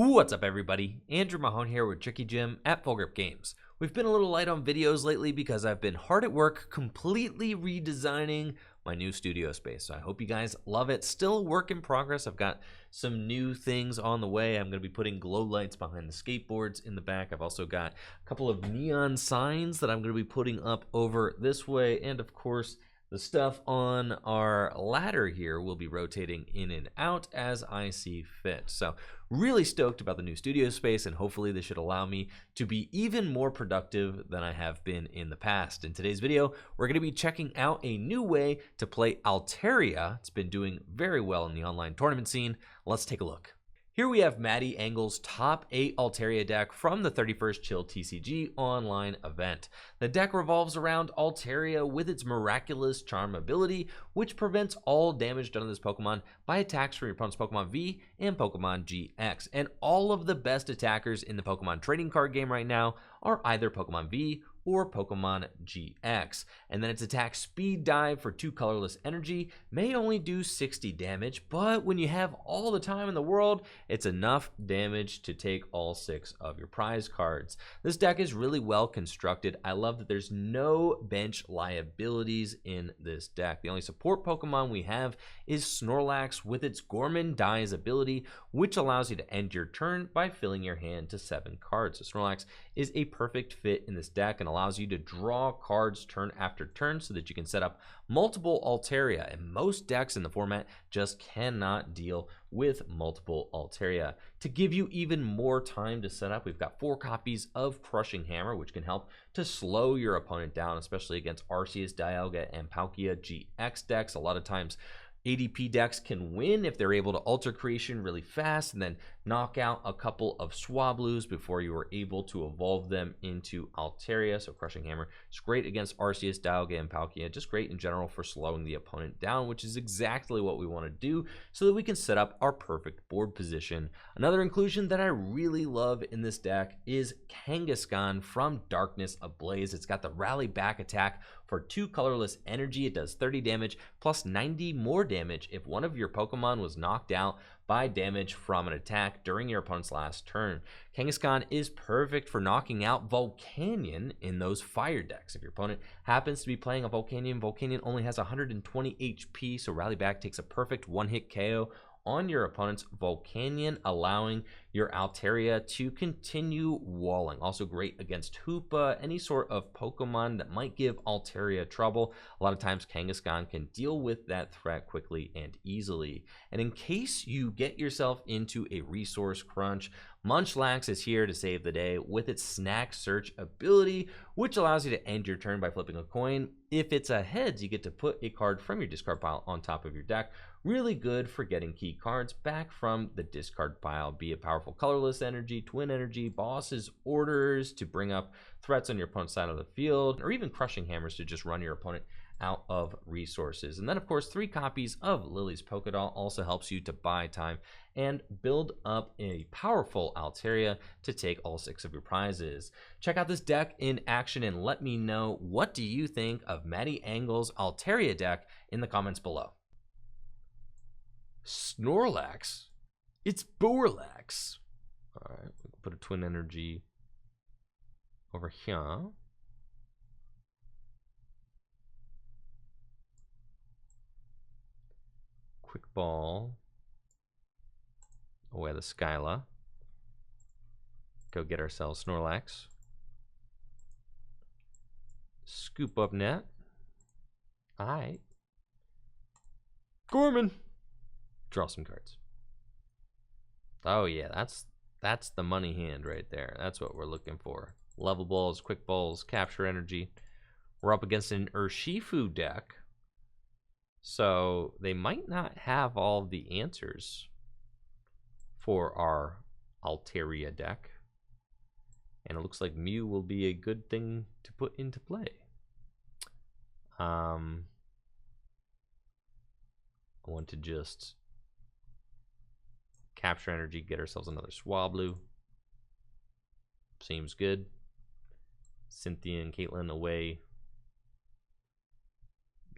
What's up, everybody? Andrew Mahone here with Tricky Jim at Full Grip Games. We've been a little light on videos lately because I've been hard at work completely redesigning my new studio space. So I hope you guys love it. Still a work in progress. I've got some new things on the way. I'm going to be putting glow lights behind the skateboards in the back. I've also got a couple of neon signs that I'm going to be putting up over this way. And of course, the stuff on our ladder here will be rotating in and out as I see fit. So really stoked about the new studio space, and hopefully this should allow me to be even more productive than I have been in the past. In today's video, we're going to be checking out a new way to play Altaria. It's been doing very well in the online tournament scene. Let's take a look. Here we have MatiEngel's top 8 Altaria deck from the 31st Chill TCG online event. The deck revolves around Altaria with its miraculous charm ability, which prevents all damage done to this Pokemon by attacks from your opponent's Pokemon V and Pokemon GX. And all of the best attackers in the Pokemon trading card game right now are either Pokemon V or Pokemon GX. And then its attack speed dive for 2 colorless energy may only do 60 damage, but when you have all the time in the world, it's enough damage to take all 6 of your prize cards. This deck is really well constructed. I love that there's no bench liabilities in this deck. The only support Pokemon we have is Snorlax with its Gorman Dies ability, which allows you to end your turn by filling your hand to 7 cards. So Snorlax is a perfect fit in this deck and allows you to draw cards turn after turn so that you can set up multiple Altaria, and most decks in the format just cannot deal with multiple Altaria. To give you even more time to set up, we've got 4 copies of Crushing Hammer, which can help to slow your opponent down, especially against Arceus, Dialga, and Palkia GX decks. A lot of times ADP decks can win if they're able to alter creation really fast and then knock out a couple of Swablus before you are able to evolve them into Altaria. So Crushing Hammer is great against Arceus, Dialga, and Palkia. Just great in general for slowing the opponent down, which is exactly what we want to do so that we can set up our perfect board position. Another inclusion that I really love in this deck is Kangaskhan from Darkness Ablaze. It's got the rally back attack for 2 colorless energy. It does 30 damage plus 90 more damage if one of your Pokemon was knocked out by damage from an attack during your opponent's last turn. Kangaskhan is perfect for knocking out Volcanion in those fire decks. If your opponent happens to be playing a Volcanion, Volcanion only has 120 HP, so Rally Back takes a perfect one-hit KO on your opponent's Volcanion, allowing your Altaria to continue walling. Also great against Hoopa, any sort of Pokemon that might give Altaria trouble. A lot of times Kangaskhan can deal with that threat quickly and easily. And in case you get yourself into a resource crunch, Munchlax is here to save the day with its Snack Search ability, which allows you to end your turn by flipping a coin. If it's a heads, you get to put a card from your discard pile on top of your deck. Really good for getting key cards back from the discard pile, be it Powerful Colorless Energy, Twin Energy, Boss's Orders to bring up threats on your opponent's side of the field, or even Crushing Hammers to just run your opponent out of resources. And then, of course, 3 copies of Lillie's Pokédoll also helps you to buy time and build up a powerful Altaria to take all 6 of your prizes. Check out this deck in action and let me know, what do you think of MatiEngel's Altaria deck in the comments below. Snorlax. It's Borlax. All right, we can put a Twin Energy over here. Quick Ball. Away the Skyla. Go get ourselves Snorlax. Scoop Up Net. All right. Gorman. Draw some cards. Oh yeah, that's the money hand right there. That's what we're looking for. Level balls, quick balls, capture energy. We're up against an Urshifu deck, so they might not have all the answers for our Altaria deck. And it looks like Mew will be a good thing to put into play. I want to just capture energy, get ourselves another Swablu. Seems good. Cynthia and Caitlin away.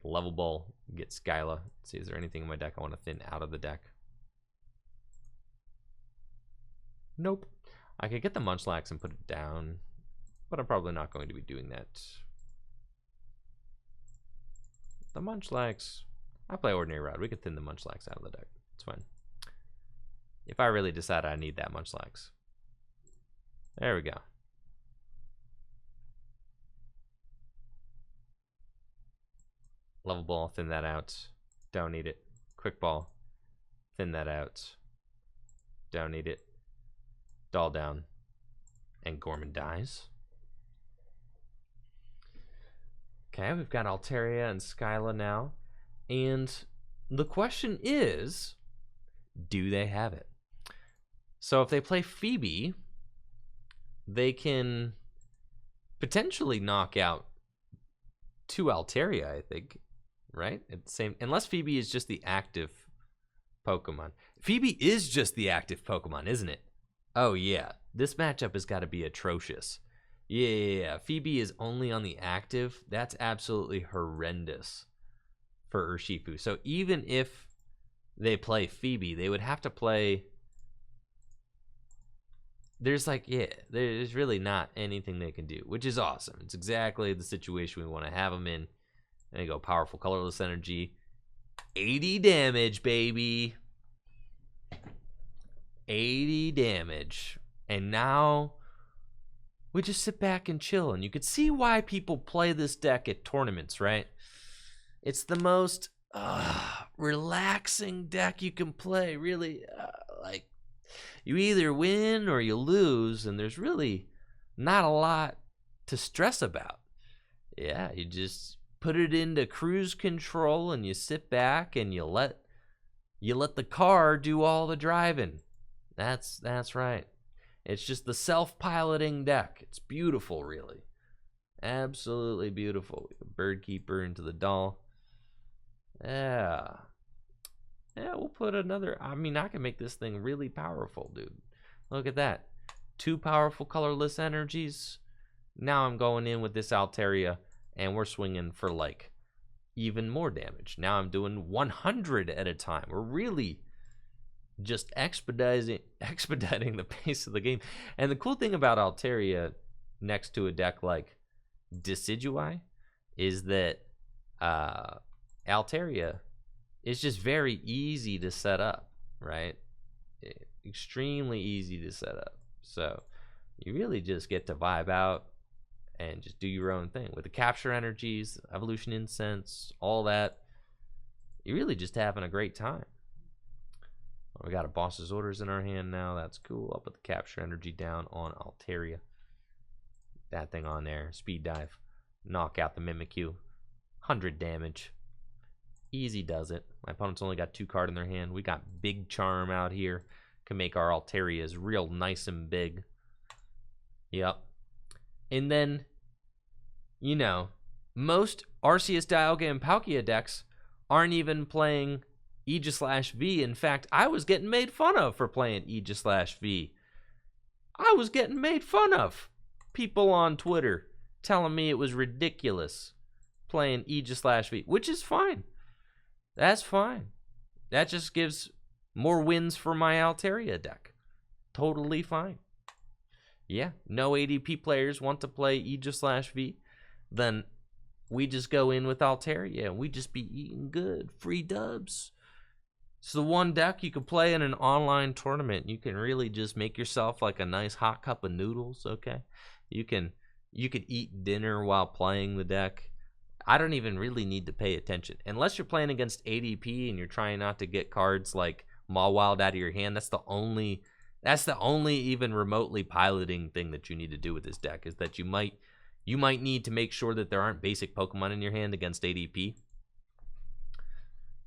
Level Ball, get Skyla. See, is there anything in my deck I want to thin out of the deck? Nope. I could get the Munchlax and put it down, but I'm probably not going to be doing that. The Munchlax. I play Ordinary Rod. We could thin the Munchlax out of the deck. It's fine. If I really decide I need that Munchlax. There we go. Level Ball, thin that out. Don't need it. Quick Ball, thin that out. Don't need it. Doll down. And Gorman dies. Okay, we've got Altaria and Skyla now. And the question is, do they have it? So if they play Phoebe, they can potentially knock out 2 Altaria, I think, right? At the same, unless Phoebe is just the active Pokemon. Phoebe is just the active Pokemon, isn't it? Oh yeah, this matchup has got to be atrocious. Yeah, Phoebe is only on the active. That's absolutely horrendous for Urshifu. So even if they play Phoebe, they would have to play... There's like, yeah, there's really not anything they can do, which is awesome. It's exactly the situation we want to have them in. There you go, Powerful Colorless Energy. 80 damage, baby. 80 damage. And now we just sit back and chill. And you can see why people play this deck at tournaments, right? It's the most relaxing deck you can play, really. Like, you either win or you lose, and there's really not a lot to stress about. Yeah, you just put it into cruise control and you sit back and you let the car do all the driving. That's right. It's just the self-piloting deck. It's beautiful, really. Absolutely beautiful. Bird Keeper into the doll. Yeah. Yeah, we'll put another... I mean, I can make this thing really powerful, dude. Look at that. 2 powerful colorless energies. Now I'm going in with this Altaria, and we're swinging for, like, even more damage. Now I'm doing 100 at a time. We're really just expediting the pace of the game. And the cool thing about Altaria next to a deck like Decidueye is that Altaria is just very easy to set up, right? Extremely easy to set up. So you really just get to vibe out and just do your own thing. With the Capture Energies, Evolution Incense, all that, you're really just having a great time. We got a Boss's Orders in our hand now. That's cool. I'll put the Capture Energy down on Altaria. That thing on there. Speed Dive. Knock out the Mimikyu. 100 damage. Easy does it. My opponent's only got 2 cards in their hand. We got Big Charm out here. Can make our Altarias real nice and big. Yep. And then, you know, most Arceus, Dialga, and Palkia decks aren't even playing Aegis/V. In fact, I was getting made fun of for playing Aegis/V. I was getting made fun of. People on Twitter telling me it was ridiculous playing Aegis/V, which is fine. That's fine. That just gives more wins for my Altaria deck. Totally fine. Yeah, no ADP players want to play Aegis/V, then we just go in with Altaria and we just be eating good. Free dubs. It's the one deck you can play in an online tournament. You can really just make yourself like a nice hot cup of noodles, okay? You could eat dinner while playing the deck. I don't even really need to pay attention. Unless you're playing against ADP and you're trying not to get cards like Mawile out of your hand, that's the only even remotely piloting thing that you need to do with this deck, is that you might need to make sure that there aren't basic Pokemon in your hand against ADP.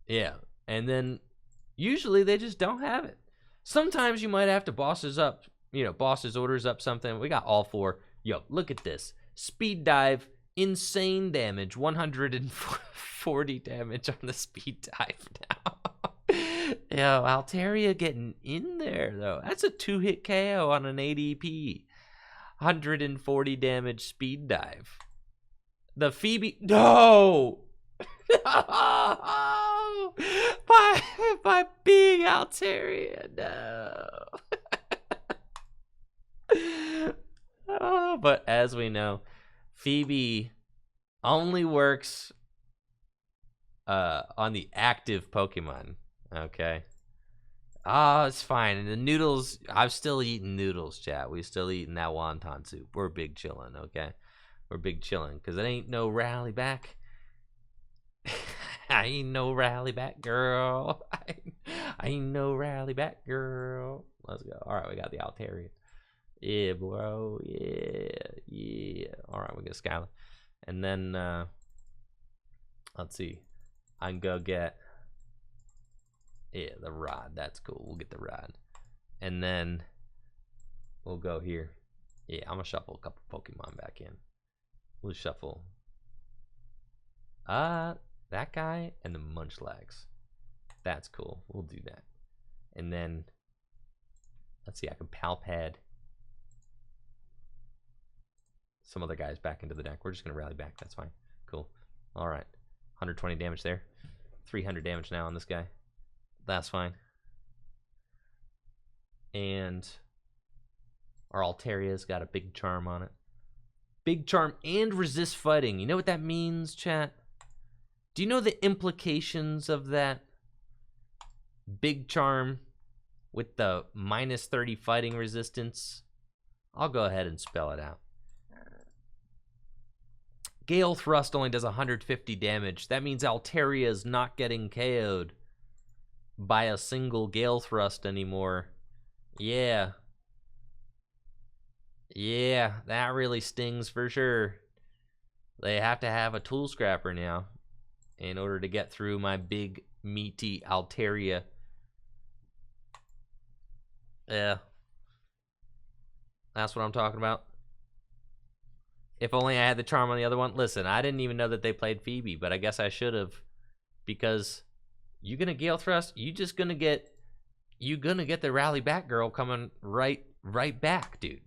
Yeah, and then usually they just don't have it. Sometimes you might have to Boss's Orders up something. We got all 4. Yo, look at this. Speed Dive, insane damage, 140 damage on the Speed Dive now. Yo, Altaria getting in there, though. That's a 2-hit KO on an ADP. 140 damage Speed Dive. The Phoebe... No! No! My big Altaria, no. But as we know, Phoebe only works on the active Pokemon. Okay. Ah, it's fine. And the noodles, I'm still eating noodles, chat. We still eating that wonton soup. We're big chillin', okay? We're big chillin', because it ain't no rally back. I ain't no rally back, girl. I ain't no rally back, girl. Let's go. All right, we got the Altaria. Yeah, bro. Yeah. All right, we got Skyla. And then, let's see. I can go get, yeah, the rod. That's cool. We'll get the rod. And then we'll go here. Yeah, I'm going to shuffle a couple Pokemon back in. We'll shuffle that guy and the Munchlax. That's cool. We'll do that. And then, let's see, I can Pal Pad some other guys back into the deck. We're just going to rally back. That's fine. Cool. All right. 120 damage there. 300 damage now on this guy. That's fine. And our Altaria's got a Big Charm on it. Big Charm and resist fighting. You know what that means, chat? Do you know the implications of that? Big Charm with the minus 30 fighting resistance. I'll go ahead and spell it out. Gale Thrust only does 150 damage. That means Altaria is not getting KO'd by a single Gale Thrust anymore. Yeah. Yeah, that really stings for sure. They have to have a Tool Scrapper now in order to get through my big, meaty Altaria. Yeah. That's what I'm talking about. If only I had the charm on the other one. Listen, I didn't even know that they played Phoebe, but I guess I should have. Because you're going to Gale Thrust, you're gonna get the Rally Back girl coming right back, dude.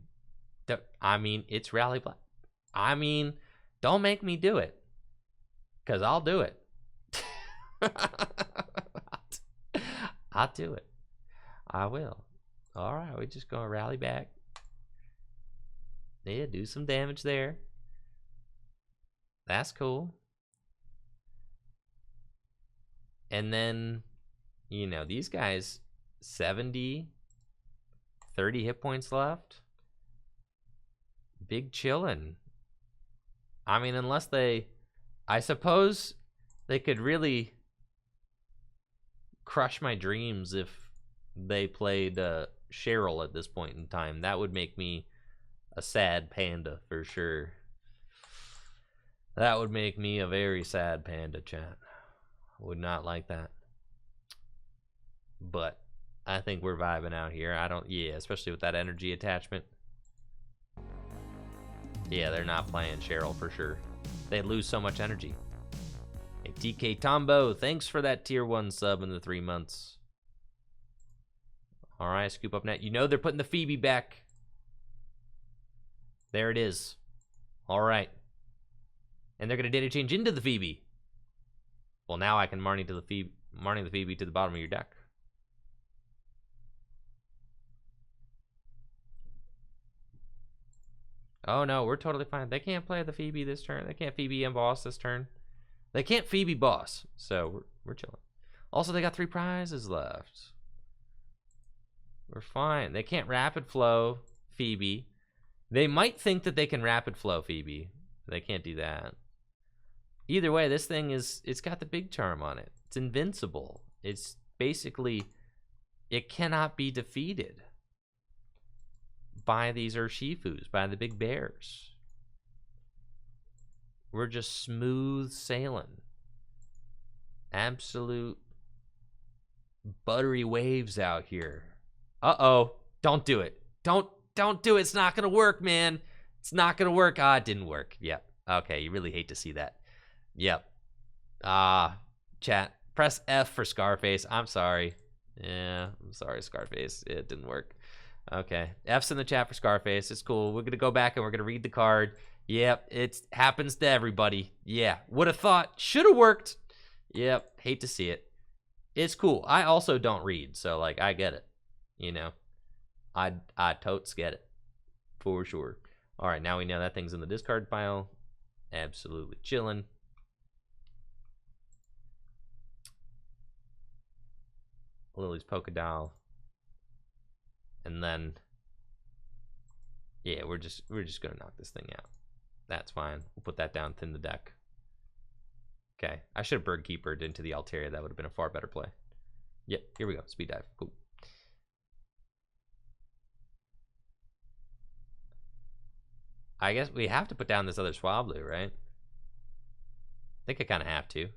I mean, it's Rally Back. I mean, don't make me do it. Because I'll do it. I'll do it. I will. All right, we're just going to rally back. Yeah, do some damage there. That's cool. And then, you know, these guys, 70, 30 hit points left. Big chillin'. I mean, unless they, I suppose they could really crush my dreams if they played Cheryl at this point in time. That would make me a sad panda for sure. That would make me a very sad panda, chat. Would not like that. But I think we're vibing out here. Yeah, especially with that energy attachment. Yeah, they're not playing Cheryl for sure. They lose so much energy. Hey, TK Tombo, thanks for that tier 1 sub in the 3 months. All right, Scoop Up Net. You know they're putting the Phoebe back. There it is. All right. And they're going to data change into the Phoebe. Well, now I can Marnie the Phoebe to the bottom of your deck. Oh no, we're totally fine. They can't play the Phoebe this turn. They can't Phoebe and boss this turn. They can't Phoebe boss. So we're chilling. Also, they got 3 prizes left. We're fine. They can't rapid flow Phoebe. They might think that they can rapid flow Phoebe. They can't do that. Either way, this thing it's got the Big Charm on it. It's invincible. It's basically, it cannot be defeated by these Urshifus, by the big bears. We're just smooth sailing. Absolute buttery waves out here. Uh-oh. Don't do it. Don't do it. It's not going to work, man. It's not going to work. Ah, it didn't work. Yep. Okay, you really hate to see that. Yep. Chat. Press F for Scarface. I'm sorry. Yeah, I'm sorry, Scarface. It didn't work. Okay. F's in the chat for Scarface. It's cool. We're going to go back and we're going to read the card. Yep, it happens to everybody. Yeah, would have thought. Should have worked. Yep, hate to see it. It's cool. I also don't read, so, like, I get it. You know, I totes get it. For sure. All right, now we know that thing's in the discard pile. Absolutely chilling. Lillie's Poké Doll. And then, yeah, we're just gonna knock this thing out. That's fine. We'll put that down thin the deck. Okay, I should have Bird Keepered into the Altaria. That would have been a far better play. Yep, here we go. Speed dive. Cool. I guess we have to put down this other Swablu, right? I think I kind of have to.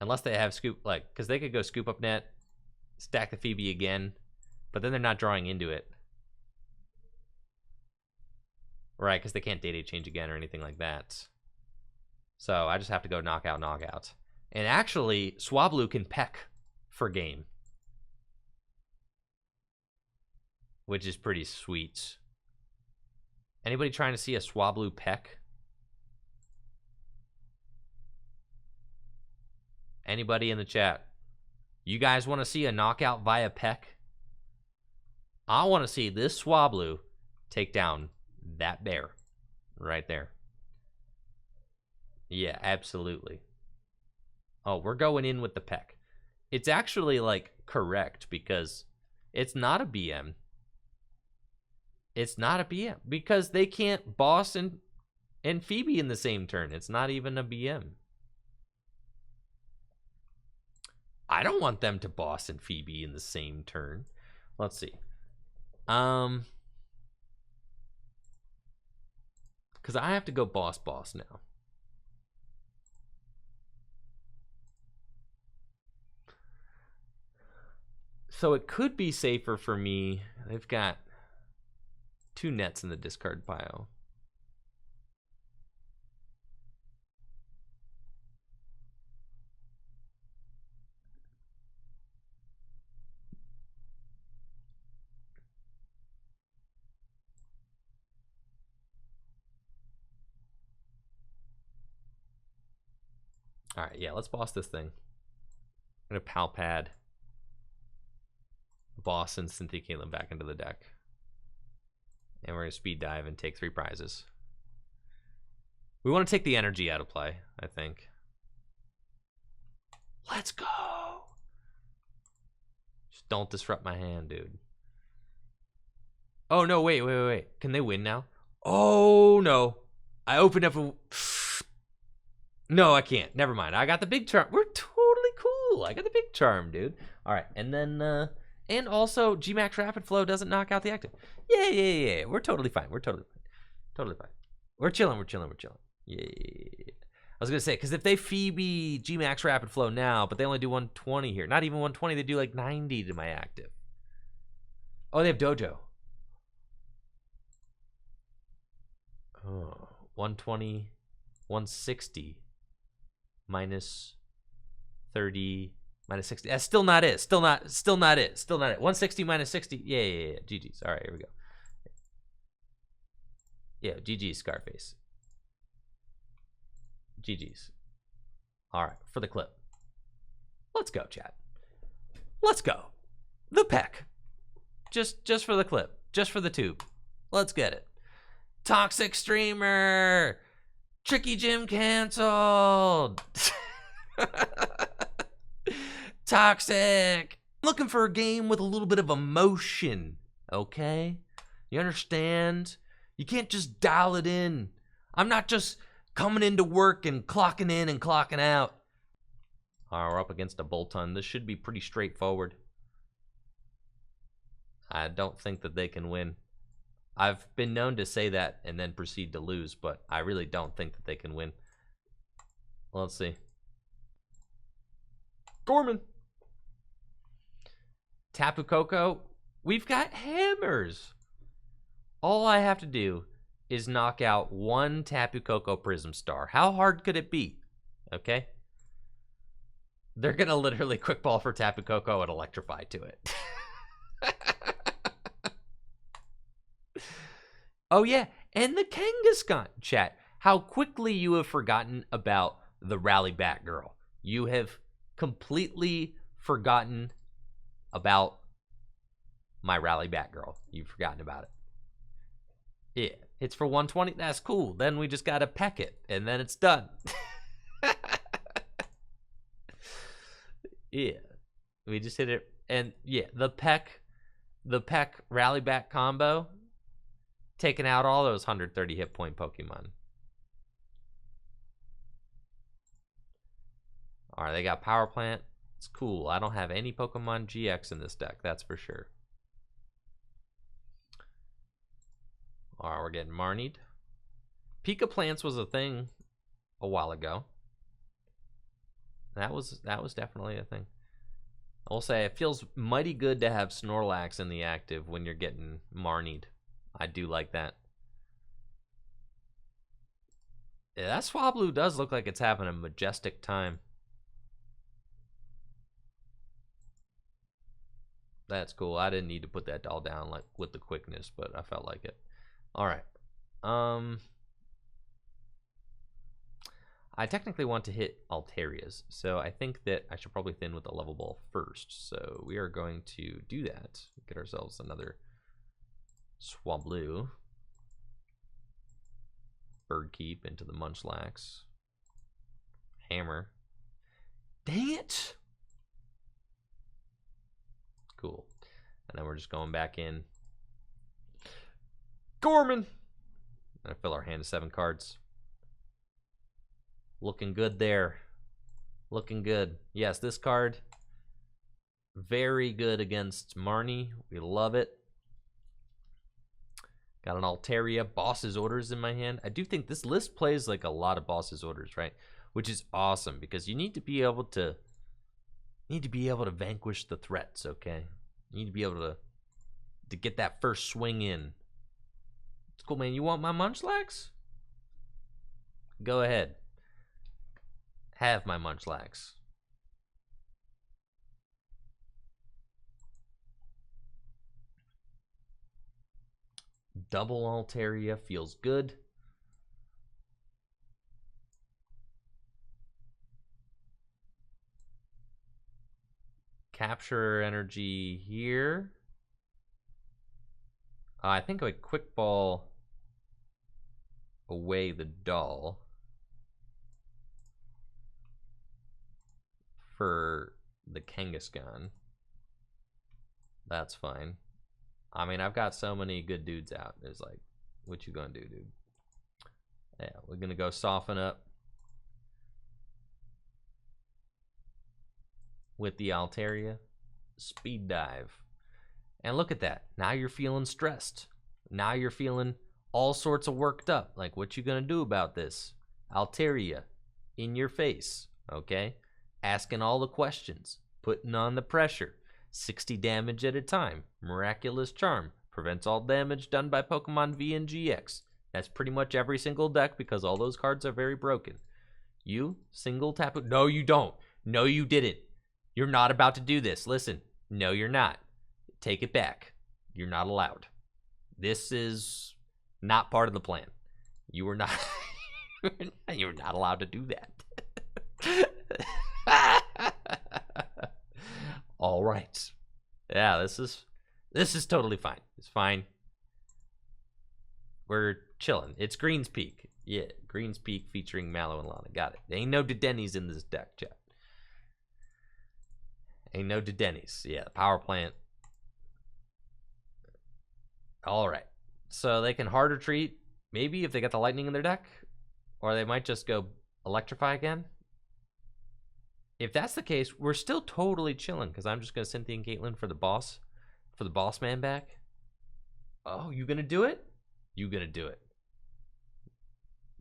Unless they have Scoop, like, because they could go Scoop Up Net, stack the Phoebe again, but then they're not drawing into it. Right, because they can't data change again or anything like that. So I just have to go knockout, knockout. And actually, Swablu can peck for game, which is pretty sweet. Anybody trying to see a Swablu peck? Anybody in the chat? You guys want to see a knockout via peck? I want to see this Swablu take down that bear right there. Yeah, absolutely. Oh, we're going in with the peck. It's actually, like, correct because it's not a BM. It's not a BM because they can't boss and Phoebe in the same turn. It's not even a BM. I don't want them to boss and Phoebe in the same turn. Let's see. Because I have to go boss now. So it could be safer for me. They've got 2 nets in the discard pile. All right, yeah, let's boss this thing. I'm gonna Pal Pad boss and Cynthia Caitlin back into the deck. And we're gonna speed dive and take 3 prizes. We want to take the energy out of play, I think. Let's go. Just don't disrupt my hand, dude. Oh no, wait. Can they win now? Oh no. I opened up a... No, I can't. Never mind. I got the Big Charm. We're totally cool. I got the Big Charm, dude. All right, and then and also Gmax Rapid Flow doesn't knock out the active. Yeah. We're totally fine. We're totally fine. We're chilling. Yeah. I was gonna say, because if they Phoebe Gmax Rapid Flow now, but they only do 120 here, not even 120, they do like 90 to my active. Oh, they have Dojo. Oh, 120, 160. Minus 30, minus 60. That's still not it. Still not it. 160 minus 60. Yeah. GG's. All right, here we go. Yeah, GG's, Scarface. GG's. All right, for the clip. Let's go, chat. Let's go. The peck. Just for the clip. Just for the tube. Let's get it. Toxic Streamer. Tricky Jim canceled. Toxic. I'm looking for a game with a little bit of emotion, okay? You understand? You can't just dial it in. I'm not just coming into work and clocking in and clocking out. All right, we're up against a Bolton. This should be pretty straightforward. I don't think that they can win. I've been known to say that and then proceed to lose, but I really don't think that they can win. Well, let's see. Gorman. Tapu Koko. We've got hammers. All I have to do is knock out 1 Tapu Koko Prism Star. How hard could it be? Okay. They're going to literally quick ball for Tapu Koko and electrify to it. Oh yeah, and the Kangaskhan chat. How quickly you have forgotten about the Rally Bat Girl. You have completely forgotten about my Rally Bat Girl. You've forgotten about it. Yeah, it's for 120. That's cool. Then we just gotta peck it, and then it's done. Yeah, we just hit it, and yeah, the peck rally back combo, taking out all those 130 hit point Pokemon. All right, they got Power Plant. It's cool. I don't have any Pokemon GX in this deck, that's for sure. All right, we're getting Marnied. Pika Plants was a thing a while ago. That was definitely a thing. I will say it feels mighty good to have Snorlax in the active when you're getting Marnied. I do like that. Yeah, that Swablu does look like it's having a majestic time. That's cool. I didn't need to put that doll down like with the quickness, but I felt like it. All right. I technically want to hit Altarias, so I think that I should probably thin with the Level Ball first. So we are going to do that. Get ourselves another Swablu. Bird Keep into the Munchlax. Hammer. Dang it! Cool. And then we're just going back in. Gorman! And fill our hand to 7 cards. Looking good there. Looking good. Yes, this card, very good against Marnie. We love it. Got an Altaria Boss's Orders in my hand. I do think this list plays like a lot of Boss's Orders, right? Which is awesome because you need to be able to vanquish the threats, okay? You need to be able to get that first swing in. It's cool, man. You want my Munchlax? Go ahead. Have my Munchlax. Double Altaria feels good. Capture Energy here. I think I Quick Ball away the doll for the Kangaskhan. That's fine. I mean, I've got so many good dudes out. It's like, what you gonna do, dude? Yeah, we're gonna go soften up with the Altaria. Speed dive. And look at that. Now you're feeling stressed. Now you're feeling all sorts of worked up. Like, what you gonna do about this? Altaria in your face, okay? Asking all the questions, putting on the pressure. 60 damage at a time. Miraculous Charm. Prevents all damage done by Pokemon V and GX. That's pretty much every single deck because all those cards are very broken. You single tap. No, you don't. No, you didn't. You're not about to do this. Listen. No, you're not. Take it back. You're not allowed. This is not part of the plan. You were not. You're not allowed to do that. All right. Yeah, this is totally fine. It's fine. We're chilling. It's Green's Peak. Yeah, Green's Peak featuring Mallow and Lana. Got it. There ain't no Dedennies in this deck, chat. Ain't no Dedennies. Yeah, Power Plant. All right. So they can hard retreat, maybe if they got the Lightning in their deck, or they might just go Electrify again. If that's the case, we're still totally chilling because I'm just going to Cynthia Caitlin for the boss man back. Oh, you going to do it? You going to do it.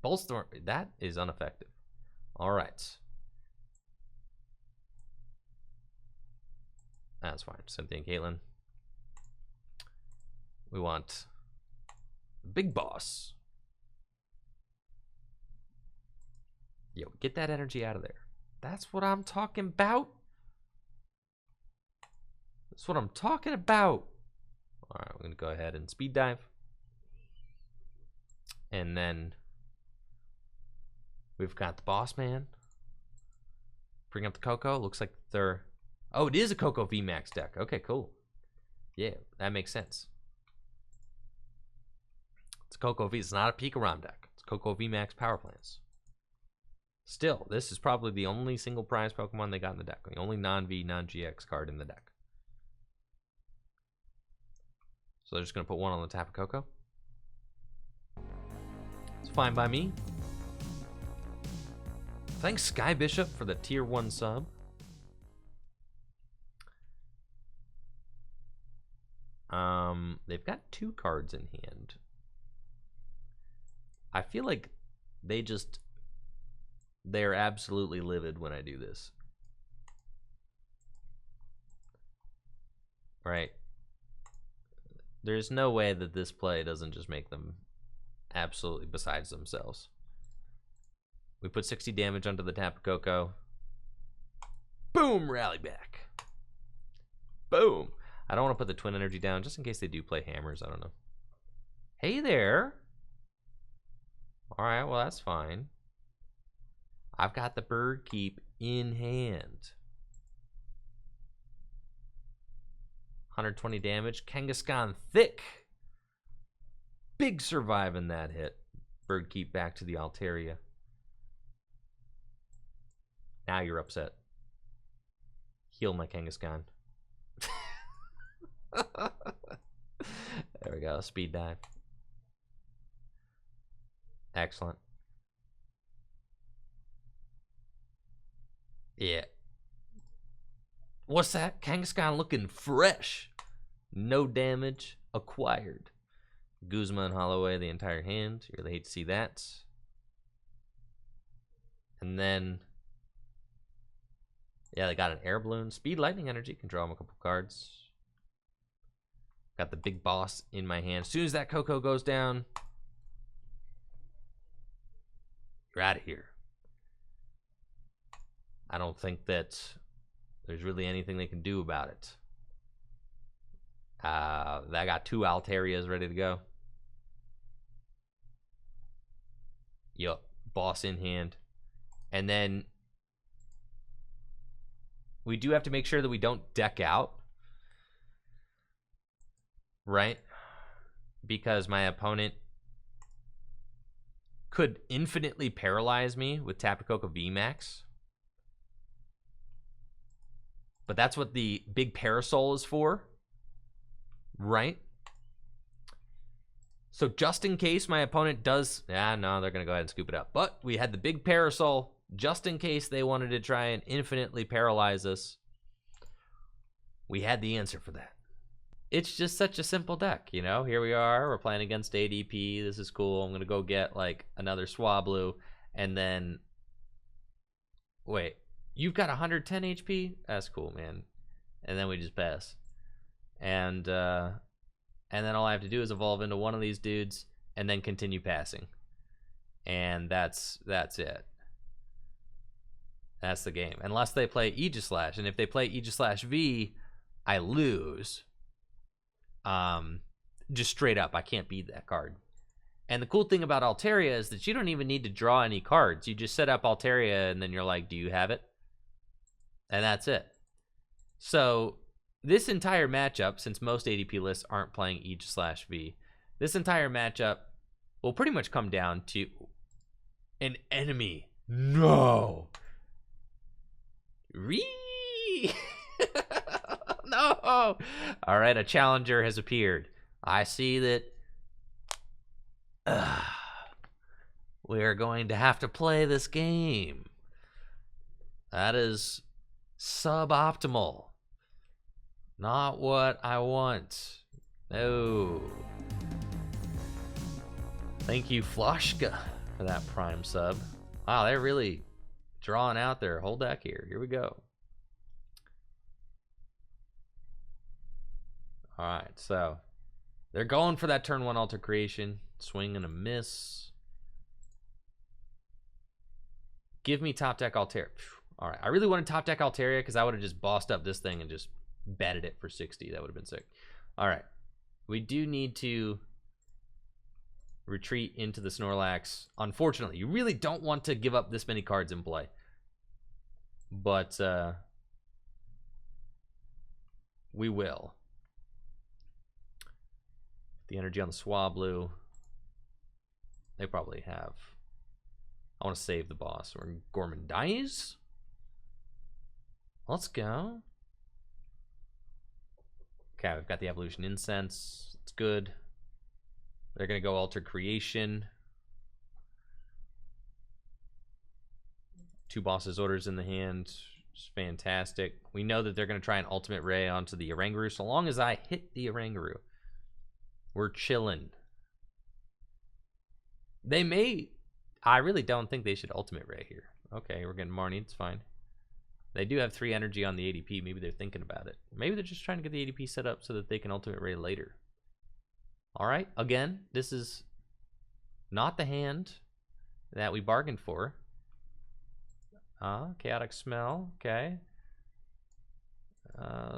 Boltstorm, that is ineffective. All right. That's fine. Cynthia Caitlin. We want Big Boss. Yo, get that energy out of there. That's what I'm talking about. That's what I'm talking about. All right, we're going to go ahead and speed dive. And then we've got the Boss Man. Bring up the Coco. Looks like they're... Oh, it is a Coco VMAX deck. Okay, cool. Yeah, that makes sense. It's Coco V. It's not a Pikarom deck. It's Coco V Max Power Plants. Still, this is probably the only single prize Pokemon they got in the deck. The only non-V, non-GX card in the deck. So they're just going to put one on the Tapu Koko. It's fine by me. Thanks, Sky Bishop, for the tier 1 sub. They've got 2 cards in hand. I feel like they're absolutely livid when I do this. Right? There's no way that this play doesn't just make them absolutely besides themselves. We put 60 damage onto the Tapu Koko. Boom! Rally back. Boom! I don't want to put the Twin Energy down just in case they do play hammers. I don't know. Hey there! Alright, well that's fine. I've got the Bird Keep in hand. 120 damage. Kangaskhan thick. Big survive in that hit. Bird Keep back to the Altaria. Now you're upset. Heal my Kangaskhan. There we go. Speed dive. Excellent. Yeah. What's that? Kangaskhan looking fresh. No damage acquired. Guzma and Holloway the entire hand. You really hate to see that. And then, yeah, they got an air balloon. Speed lightning energy. Can draw them a couple cards. Got the big boss in my hand. As soon as that Koko goes down, you're out of here. I don't think that there's really anything they can do about it. I got 2 Altarias ready to go. Yup, boss in hand. And then we do have to make sure that we don't deck out. Right? Because my opponent could infinitely paralyze me with Tapu Koko VMAX. But that's what the Big Parasol is for. Right? So just in case my opponent does... no, they're going to go ahead and scoop it up. But we had the Big Parasol just in case they wanted to try and infinitely paralyze us. We had the answer for that. It's just such a simple deck, you know? Here we are, we're playing against ADP. This is cool. I'm going to go get, like, another Swablu. And then... Wait, you've got 110 HP? That's cool, man. And then we just pass. And then all I have to do is evolve into one of these dudes and then continue passing. And that's it. That's the game. Unless they play Aegislash. And if they play Aegislash V, I lose. Just straight up, I can't beat that card. And the cool thing about Altaria is that you don't even need to draw any cards. You just set up Altaria and then you're like, do you have it? And that's it. So this entire matchup, since most ADP lists aren't playing Aegislash V, this entire matchup will pretty much come down to an enemy. No. No. All right, a challenger has appeared. I see that we are going to have to play this game. That is suboptimal. Not what I want. No. Thank you, Floshka, for that prime sub. Wow, they're really drawing out their whole deck here. Here we go. All right, so they're going for that turn 1 alter creation. Swing and a miss. Give me top deck Altaria. All right, I really wanted top deck Altaria because I would have just bossed up this thing and just betted it for 60. That would have been sick. All right, we do need to retreat into the Snorlax. Unfortunately, you really don't want to give up this many cards in play. But we will. The energy on the Swablu. they probably have. I want to save the boss. Or Gorman dies. Let's go. Okay, we've got the Evolution Incense. It's good. They're going to go Alter Creation. 2 bosses orders in the hand. It's fantastic. We know that they're going to try an Ultimate Ray onto the Oranguru. So long as I hit the Oranguru, we're chilling. They may... I really don't think they should Ultimate Ray here. Okay, we're getting Marnie. It's fine. They do have 3 energy on the ADP. Maybe they're thinking about it. Maybe they're just trying to get the ADP set up so that they can Ultimate Ray later. All right. Again, this is not the hand that we bargained for. Chaotic Smell. Okay.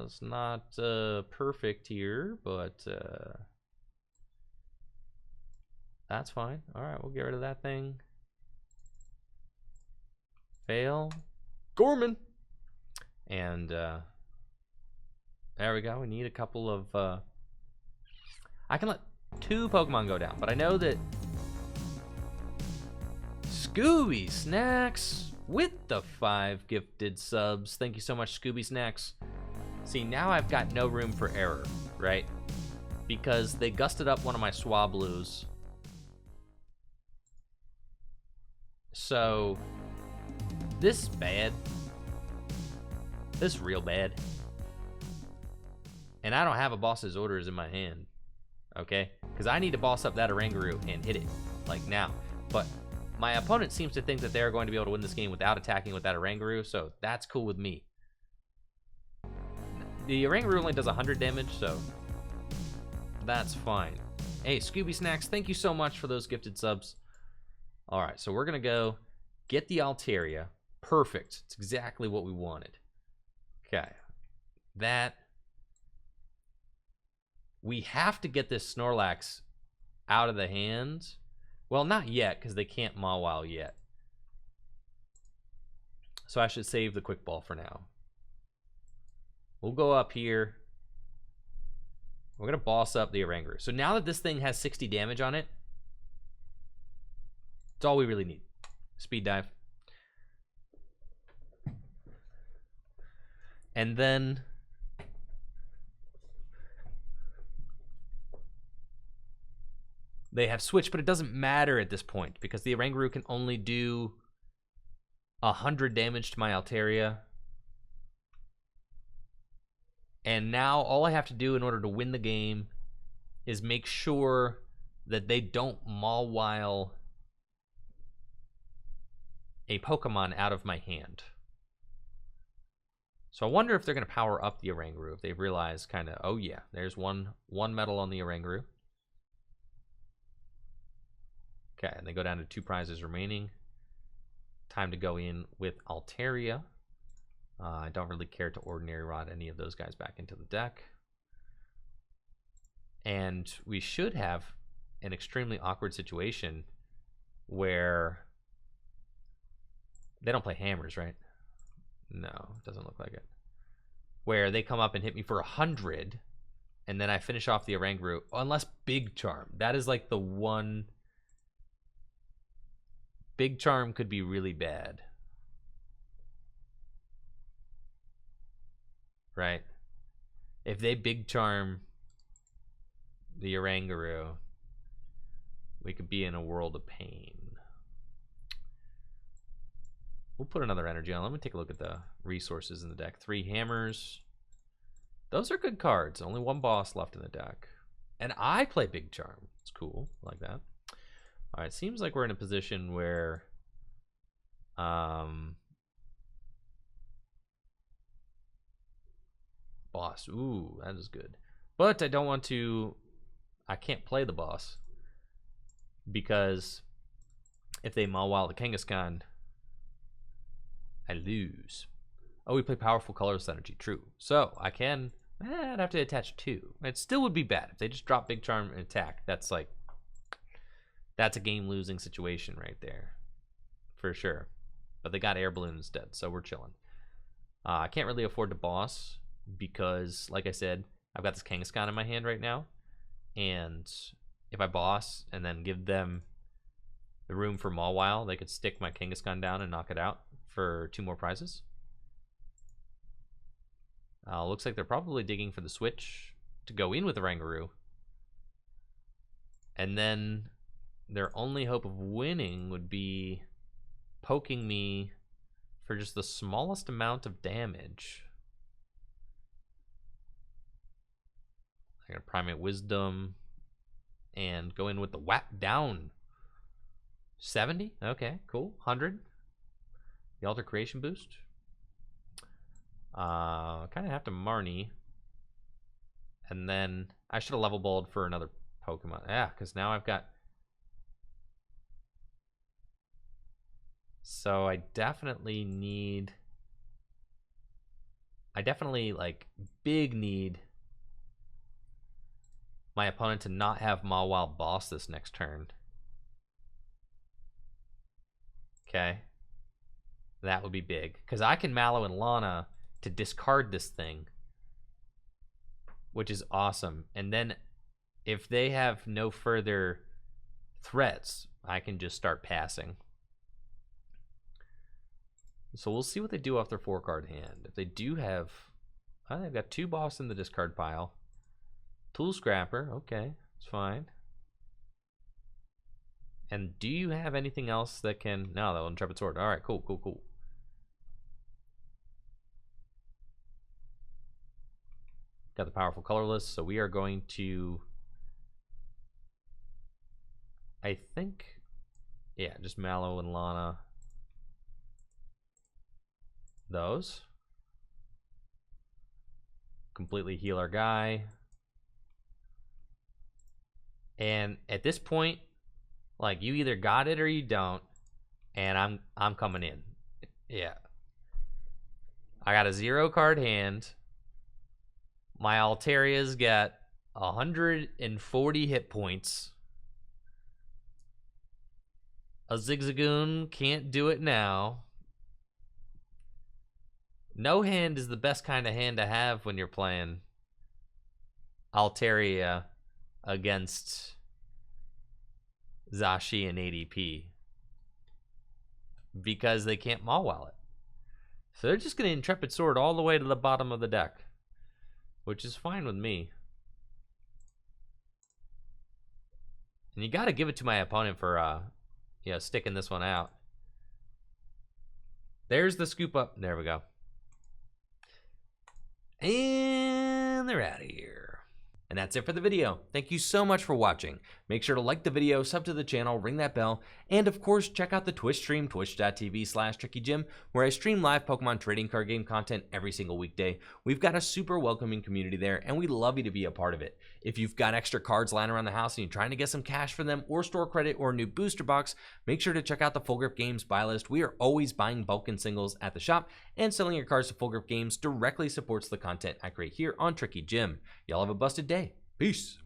It's not perfect here, but that's fine. All right, we'll get rid of that thing. Fail. Gorman. And there we go. We need a couple of... I can let 2 Pokemon go down, but I know that Scooby Snacks with the 5 gifted subs. Thank you so much, Scooby Snacks. See, now I've got no room for error, right? Because they gusted up one of my Swablus. So, this is bad. This is real bad. And I don't have a boss's orders in my hand. Okay? Because I need to boss up that Oranguru and hit it. Like now. But my opponent seems to think that they're going to be able to win this game without attacking with that Oranguru. So that's cool with me. The Oranguru only does 100 damage. So that's fine. Hey, Scooby Snacks, thank you so much for those gifted subs. Alright, so we're going to go get the Altaria. Perfect. It's exactly what we wanted. Okay. That. We have to get this Snorlax out of the hands. Well, not yet, because they can't Mawile yet. So I should save the Quick Ball for now. We'll go up here. We're going to boss up the Oranguru. So now that this thing has 60 damage on it, it's all we really need. Speed Dive. And then they have switched, but it doesn't matter at this point because the Oranguru can only do 100 damage to my Altaria. And now all I have to do in order to win the game is make sure that they don't Mawile a Pokemon out of my hand. So I wonder if they're going to power up the Oranguru, if they've realized kind of, oh yeah, there's one medal on the Oranguru. Okay, and they go down to 2 prizes remaining. Time to go in with Altaria. I don't really care to Ordinary Rod any of those guys back into the deck. And we should have an extremely awkward situation where they don't play hammers, right? No, it doesn't look like it. Where they come up and hit me for 100, and then I finish off the Oranguru, unless Big Charm. That is like the one. Big Charm could be really bad. Right? If they Big Charm the Oranguru, we could be in a world of pain. We'll put another energy on. Let me take a look at the resources in the deck. 3 hammers. Those are good cards. Only 1 boss left in the deck. And I play Big Charm. It's cool. I like that. All right. Seems like we're in a position where boss. Ooh, that is good. But I don't want to... I can't play the boss. Because if they Mawile the Kangaskhan, I lose. Oh, we play Powerful Colorless Energy. True. So I can... I'd have to attach 2. It still would be bad if they just drop Big Charm and attack. That's like... That's a game-losing situation right there. For sure. But they got Air Balloon instead, so we're chilling. I can't really afford to boss because, like I said, I've got this Kangaskhan in my hand right now. And if I boss and then give them the room for Mawile, they could stick my Kangaskhan down and knock it out for 2 more prizes. Looks like they're probably digging for the switch to go in with the Rangaroo. And then their only hope of winning would be poking me for just the smallest amount of damage. I got a Primate Wisdom and go in with the whack down. 70? Okay, cool. 100. The Alter Creation boost. Kind of have to Marnie. And then I should have level balled for another Pokemon. Yeah, because now I've got... So I definitely need... like, big need my opponent to not have Mawile boss this next turn. Okay. That would be big. Because I can Mallow and Lana to discard this thing, which is awesome. And then if they have no further threats, I can just start passing. So we'll see what they do off their 4-card hand. If they do have... they've got 2 boss in the discard pile. Tool Scrapper, okay, it's fine. And do you have anything else that can... No, that one Intrepid Sword. Alright, cool, cool, cool. Got the Powerful Colorless, so we are going to... I think... Yeah, just Mallow and Lana. Those. Completely heal our guy. And at this point, like, you either got it or you don't. And I'm coming in. Yeah. I got a 0-card hand. My Altaria's got 140 hit points. A Zigzagoon can't do it now. No hand is the best kind of hand to have when you're playing Altaria against Zashi and ADP, because they can't Mawile it. So they're just going to Intrepid Sword all the way to the bottom of the deck, which is fine with me. And you got to give it to my opponent for sticking this one out. There's the scoop up. There we go. And they're out of here. And that's it for the video. Thank you so much for watching. Make sure to like the video, sub to the channel, ring that bell, and of course check out the Twitch stream, twitch.tv/TrickyJim, where I stream live Pokemon trading card game content every single weekday. We've got a super welcoming community there, and we'd love you to be a part of it. If you've got extra cards lying around the house and you're trying to get some cash for them, or store credit, or a new booster box, make sure to check out the Full Grip Games buy list. We are always buying bulk and singles at the shop, and selling your cards to Full Grip Games directly supports the content I create here on Tricky Jim. Y'all have a busted day. Peace.